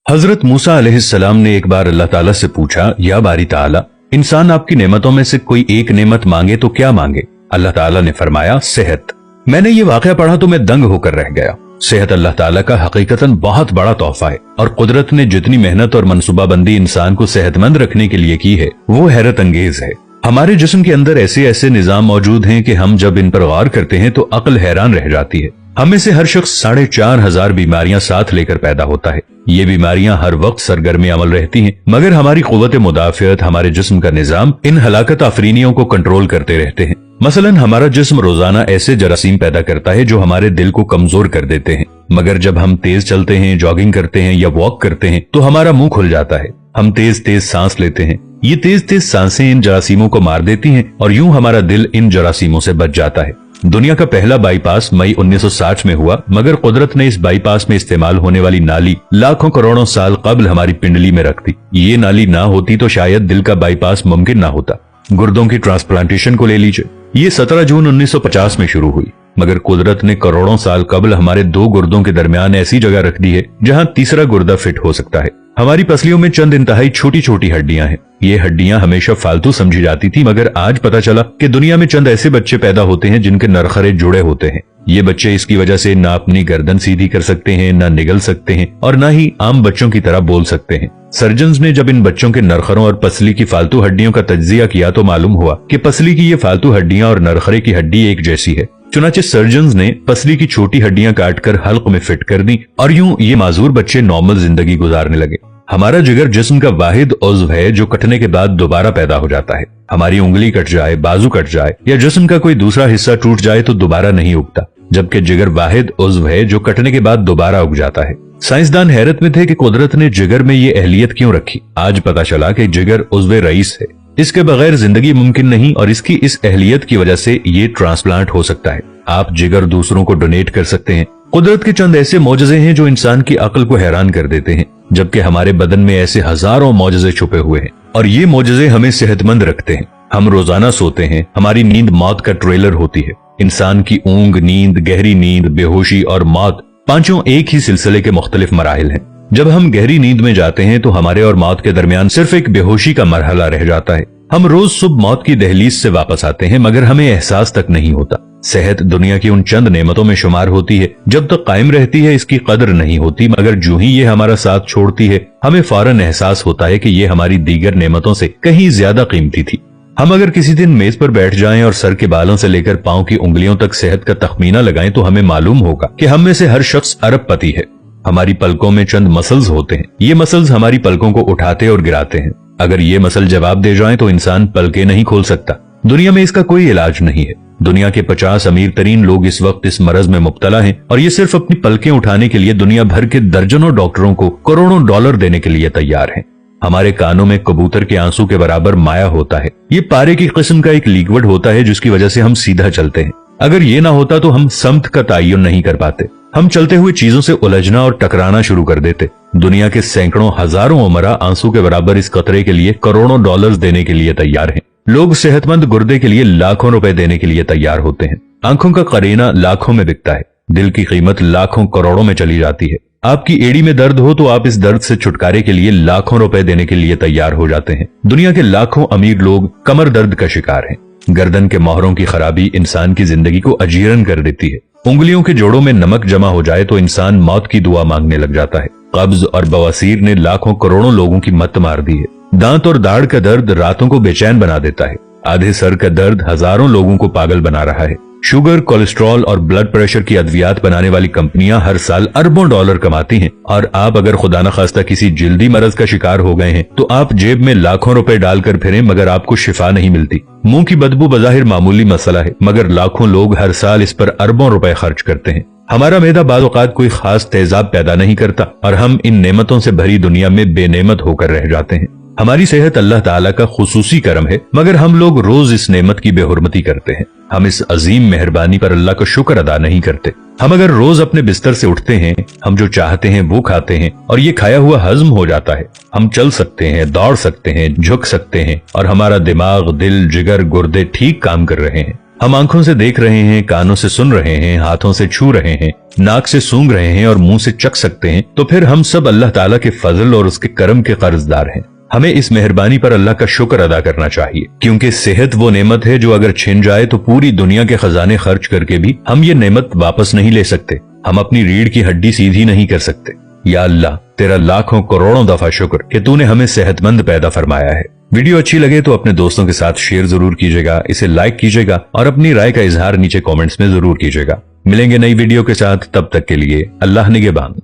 हजरत मूसा अलैहिस्सलाम ने एक बार अल्लाह ताला से पूछा, या बारी ताला, इंसान आपकी नेमतों में से कोई एक नेमत मांगे तो क्या मांगे? अल्लाह ताला ने फरमाया, सेहत। मैंने ये वाकया पढ़ा तो मैं दंग होकर रह गया। सेहत अल्लाह ताला का हकीकतन बहुत बड़ा तोहफा है और कुदरत ने जितनी मेहनत और मनसूबाबंदी इंसान को सेहतमंद रखने के लिए की है वो हैरत अंगेज है। हमारे जिस्म के अंदर ऐसे ऐसे निजाम मौजूद हैं कि हम जब इन पर गौर करते हैं तो अक्ल हैरान रह जाती है। हमें से हर शख्स 4,500 बीमारियां साथ लेकर पैदा होता है। ये बीमारियां हर वक्त सरगर्मी अमल रहती हैं, मगर हमारी कुव्वत मुदाफियत, हमारे जिस्म का निजाम इन हलाकत आफरीनियों को कंट्रोल करते रहते हैं। मसलन हमारा जिस्म रोजाना ऐसे जरासीम पैदा करता है जो हमारे दिल को कमजोर कर देते हैं, मगर जब हम तेज चलते हैं, जॉगिंग करते हैं या वॉक करते हैं तो हमारा मुंह खुल जाता है। हम तेज तेज सांस लेते हैं। ये तेज तेज सांसें इन जरासीमों को मार देती हैं और यूं हमारा दिल इन जरासीमों से बच जाता है। दुनिया का पहला बाईपास मई 1960 में हुआ, मगर कुदरत ने इस बाईपास में इस्तेमाल होने वाली नाली लाखों करोड़ों साल कबल हमारी पिंडली में रख दी। ये नाली ना होती तो शायद दिल का बाईपास मुमकिन ना होता। गुर्दों की ट्रांसप्लांटेशन को ले लीजिए, ये 17 जून 1950 में शुरू हुई, मगर कुदरत ने करोड़ों साल कबल हमारे दो गुर्दों के दरमियान ऐसी जगह रख दी है जहां तीसरा गुर्दा फिट हो सकता है। हमारी पसलियों में चंद इंतहाई छोटी छोटी हड्डियां हैं। ये हड्डियां हमेशा फालतू समझी जाती थी, मगर आज पता चला कि दुनिया में चंद ऐसे बच्चे पैदा होते हैं जिनके नरखरे जुड़े होते हैं। ये बच्चे इसकी वजह से ना अपनी गर्दन सीधी कर सकते हैं, ना निगल सकते हैं और ना ही आम बच्चों की तरह बोल सकते हैं। सर्जन्स ने जब इन बच्चों के नरखरों और पसली की फालतू हड्डियों का तज्जिया किया तो मालूम हुआ कि पसली की ये फालतू हड्डियां और नरखरे की हड्डी एक जैसी है। चुनाचे सर्जन्स ने पसली की छोटी हड्डियां काटकर हल्क में फिट कर दी और यूं ये माजूर बच्चे नॉर्मल जिंदगी गुजारने लगे। हमारा जिगर जिस्म का वाहिद उज़्व है जो कटने के बाद दोबारा पैदा हो जाता है। हमारी उंगली कट जाए, बाजू कट जाए या जिस्म का कोई दूसरा हिस्सा टूट जाए तो दोबारा नहीं उगता, जबकि जिगर वाहिद उज़्व है जो कटने के बाद दोबारा उग जाता है। साइंसदान हैरत में थे कि कुदरत ने जिगर में ये अहलियत क्यों रखी। आज पता चला कि जिगर उज़्व रईस है। इसके बगैर जिंदगी मुमकिन नहीं और इसकी इस अहलियत की वजह से ये ट्रांसप्लांट हो सकता है। आप जिगर दूसरों को डोनेट कर सकते हैं। कुदरत के चंद ऐसे मौजज़े हैं जो इंसान की अक्ल को हैरान कर देते हैं, जबकि हमारे बदन में ऐसे हजारों मौजज़े छुपे हुए हैं और ये मौजज़े हमें सेहतमंद रखते हैं। हम रोजाना सोते हैं, हमारी नींद मौत का ट्रेलर होती है। इंसान की ऊंग, नींद, गहरी नींद, बेहोशी और मौत पांचों एक ही सिलसिले के मुख्तलिफ मराहिल हैं। जब हम गहरी नींद में जाते हैं तो हमारे और मौत के दरमियान सिर्फ एक बेहोशी का मरहला रह जाता है। हम रोज सुबह मौत की दहलीज से वापस आते हैं, मगर हमें एहसास तक नहीं होता। सेहत दुनिया की उन चंद नेमतों में शुमार होती है, जब तक कायम रहती है इसकी कदर नहीं होती, मगर जो ही ये हमारा साथ छोड़ती है हमें फौरन एहसास होता है कि ये हमारी दीगर नेमतों से कहीं ज्यादा कीमती थी। हम अगर किसी दिन मेज पर बैठ जाएं और सर के बालों से लेकर पांव की उंगलियों तक सेहत का तखमीना लगाएं तो हमें मालूम होगा कि हम में से हर शख्स अरबपति है। हमारी पलकों में चंद मसल्स होते हैं। ये मसल्स हमारी पलकों को उठाते और गिराते हैं। अगर ये मसल जवाब दे जाएं तो इंसान पलके नहीं खोल सकता। दुनिया में इसका कोई इलाज नहीं है। दुनिया के 50 अमीर तरीन लोग इस वक्त इस मरज में मुब्तला हैं और ये सिर्फ अपनी पलकें उठाने के लिए दुनिया भर के दर्जनों डॉक्टरों को करोड़ों डॉलर देने के लिए तैयार हैं। हमारे कानों में कबूतर के आंसू के बराबर माया होता है। ये पारे की किस्म का एक लिक्विड होता है जिसकी वजह से हम सीधा चलते हैं। अगर ये ना होता तो हम समत का तयन नहीं कर पाते। हम चलते हुए चीजों से उलझना और टकराना शुरू कर देते। दुनिया के सैकड़ों हजारों उमरा आंसू के बराबर इस कतरे के लिए करोड़ों डॉलर्स देने के लिए तैयार हैं। लोग सेहतमंद गुर्दे के लिए लाखों रुपए देने के लिए तैयार होते हैं। आंखों का करीना लाखों में बिकता है। दिल की कीमत लाखों करोड़ों में चली जाती है। आपकी एड़ी में दर्द हो तो आप इस दर्द से छुटकारे के लिए लाखों रुपए देने के लिए तैयार हो जाते हैं। दुनिया के लाखों अमीर लोग कमर दर्द का शिकार हैं। गर्दन के मोहरों की खराबी इंसान की जिंदगी को अजीरन कर देती है। उंगलियों के जोड़ों में नमक जमा हो जाए तो इंसान मौत की दुआ मांगने लग जाता है। कब्ज और बवासीर ने लाखों करोड़ों लोगों की मत मार दी है। दांत और दाढ़ का दर्द रातों को बेचैन बना देता है। आधे सर का दर्द हजारों लोगों को पागल बना रहा है। शुगर, कोलेस्ट्रॉल और ब्लड प्रेशर की अद्वियात बनाने वाली कंपनियां हर साल अरबों डॉलर कमाती हैं और आप अगर खुदा न खास्ता किसी जल्दी मरज का शिकार हो गए हैं तो आप जेब में लाखों रुपए डालकर फिरें मगर आपको शिफा नहीं मिलती। मुंह की बदबू बजाहिर मामूली मसला है, मगर लाखों लोग हर साल इस पर अरबों रुपए खर्च करते हैं। हमारा मैदा बाज़ औक़ात कोई खास तेजाब पैदा नहीं करता और हम इन नेमतों से भरी दुनिया में बेनेमत होकर रह जाते हैं। हमारी सेहत अल्लाह ताला का खुसूसी करम है, मगर हम लोग रोज इस नेमत की बेहुरमती करते हैं। हम इस अजीम मेहरबानी पर अल्लाह का शुक्र अदा नहीं करते। हम अगर रोज अपने बिस्तर से उठते हैं, हम जो चाहते हैं वो खाते हैं और ये खाया हुआ हजम हो जाता है। हम चल सकते हैं, दौड़ सकते हैं, झुक सकते हैं और हमारा दिमाग, दिल, जिगर, गुर्दे ठीक काम कर रहे हैं। हम आंखों से देख रहे हैं, कानों से सुन रहे हैं, हाथों से छू रहे हैं, नाक से सूंघ रहे हैं और मुंह से चख सकते हैं, तो फिर हम सब अल्लाह ताला के फजल और उसके करम के कर्जदार हैं। हमें इस मेहरबानी पर अल्लाह का शुक्र अदा करना चाहिए, क्योंकि सेहत वो नेमत है जो अगर छिन जाए तो पूरी दुनिया के खजाने खर्च करके भी हम ये नेमत वापस नहीं ले सकते। हम अपनी रीढ़ की हड्डी सीधी नहीं कर सकते। या अल्लाह, तेरा लाखों करोड़ों दफा शुक्र कि तूने हमें सेहतमंद पैदा फरमाया है। वीडियो अच्छी लगे तो अपने दोस्तों के साथ शेयर जरूर कीजिएगा, इसे लाइक कीजिएगा और अपनी राय का इजहार नीचे कमेंट्स में जरूर कीजिएगा। मिलेंगे नई वीडियो के साथ, तब तक के लिए अल्लाह निगहबान।